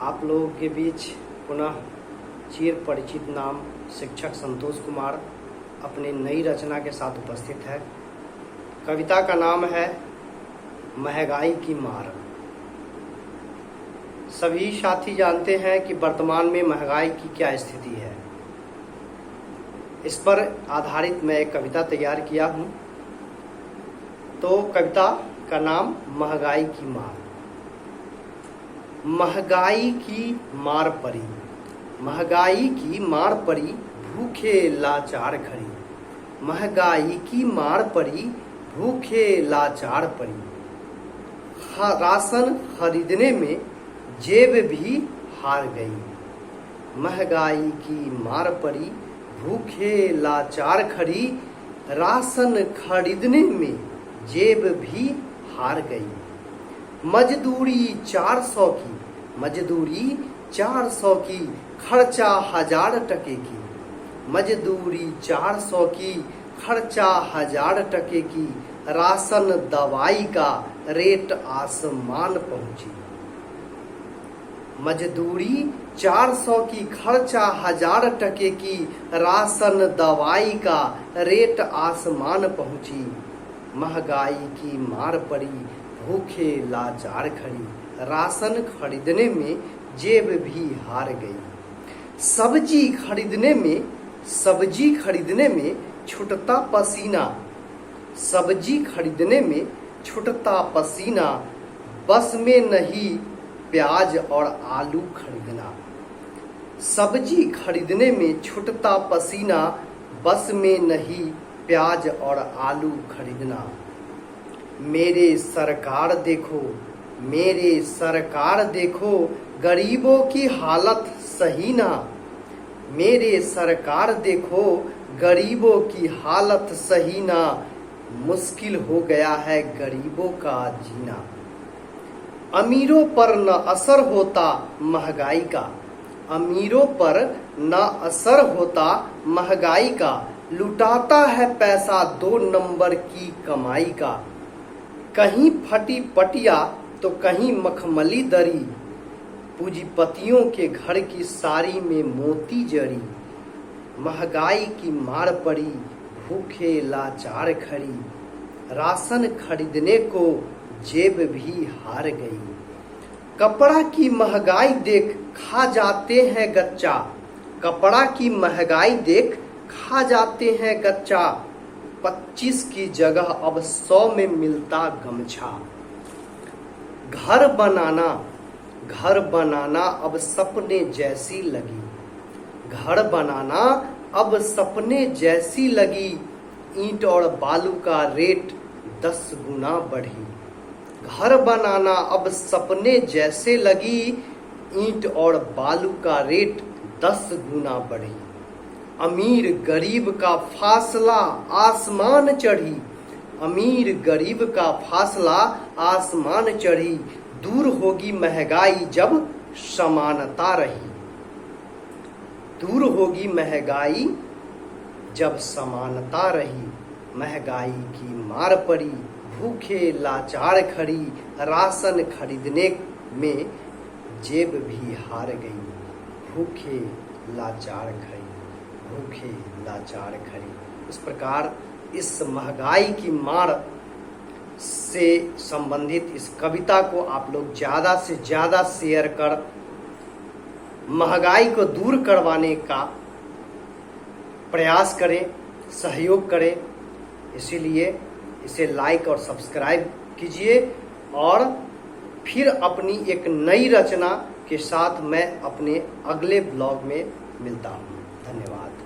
आप लोगों के बीच पुनः चिर परिचित नाम शिक्षक संतोष कुमार अपनी नई रचना के साथ उपस्थित है। कविता का नाम है महंगाई की मार। सभी साथी जानते हैं कि वर्तमान में महंगाई की क्या स्थिति है। इस पर आधारित मैं एक कविता तैयार किया हूँ। तो कविता का नाम महंगाई की मार। महंगाई की मार पड़ी, महंगाई की मार पड़ी, भूखे लाचार खड़ी। महंगाई की मार पड़ी, भूखे लाचार पड़ी। राशन खरीदने में जेब भी हार गई। महंगाई की मार पड़ी, भूखे लाचार खड़ी। राशन खरीदने में जेब भी हार गई। मजदूरी 400 की, मजदूरी 400 की, खर्चा 1000 टके की। मजदूरी 400 की, खर्चा 1000 टके की। राशन दवाई का रेट आसमान पहुंची। मजदूरी 400 की, खर्चा 1000 टके की। राशन दवाई का रेट आसमान पहुंची। महंगाई की मार पड़ी, भूखे लाचार खड़ी। राशन खरीदने में जेब भी हार गई। सब्जी खरीदने में छूटता पसीना। सब्जी खरीदने में छूटता पसीना। बस में नहीं प्याज और आलू खरीदना। सब्जी खरीदने में छूटता पसीना। बस में नहीं प्याज और आलू खरीदना। मेरे सरकार देखो, मेरे सरकार देखो, गरीबों की हालत सही ना। मेरे सरकार देखो, गरीबों की हालत सही ना। मुश्किल हो गया है गरीबों का जीना। अमीरों पर न असर होता महंगाई का। अमीरों पर न असर होता महंगाई का। लुटाता है पैसा 2 नंबर की कमाई का। कहीं फटी पटिया तो कहीं मखमली दरी। पूंजीपतियों के घर की साड़ी में मोती जड़ी। महंगाई की मार पड़ी, भूखे लाचार खड़ी। राशन खरीदने को जेब भी हार गई। कपड़ा की महंगाई देख खा जाते हैं गच्चा। कपड़ा की महंगाई देख खा जाते हैं गच्चा। 25 की जगह अब 100 में मिलता गमछा। घर बनाना अब सपने जैसी लगी। घर बनाना अब सपने जैसी लगी। ईंट और बालू का रेट 10 गुना बढ़ी। घर बनाना अब सपने जैसे लगी। ईंट और बालू का रेट 10 गुना बढ़ी। अमीर गरीब का फासला आसमान चढ़ी। अमीर गरीब का फासला आसमान चढ़ी। दूर होगी महंगाई जब समानता रही। दूर होगी महंगाई जब समानता रही। महंगाई की मार पड़ी, भूखे लाचार खड़ी। राशन खरीदने में जेब भी हार गई। भूखे लाचार खड़ी, भूखे लाचार खड़ी। इस प्रकार इस महंगाई की मार से संबंधित इस कविता को आप लोग ज़्यादा से ज़्यादा शेयर कर महंगाई को दूर करवाने का प्रयास करें, सहयोग करें। इसीलिए इसे लाइक और सब्सक्राइब कीजिए। और फिर अपनी एक नई रचना के साथ मैं अपने अगले ब्लॉग में मिलता हूँ। धन्यवाद।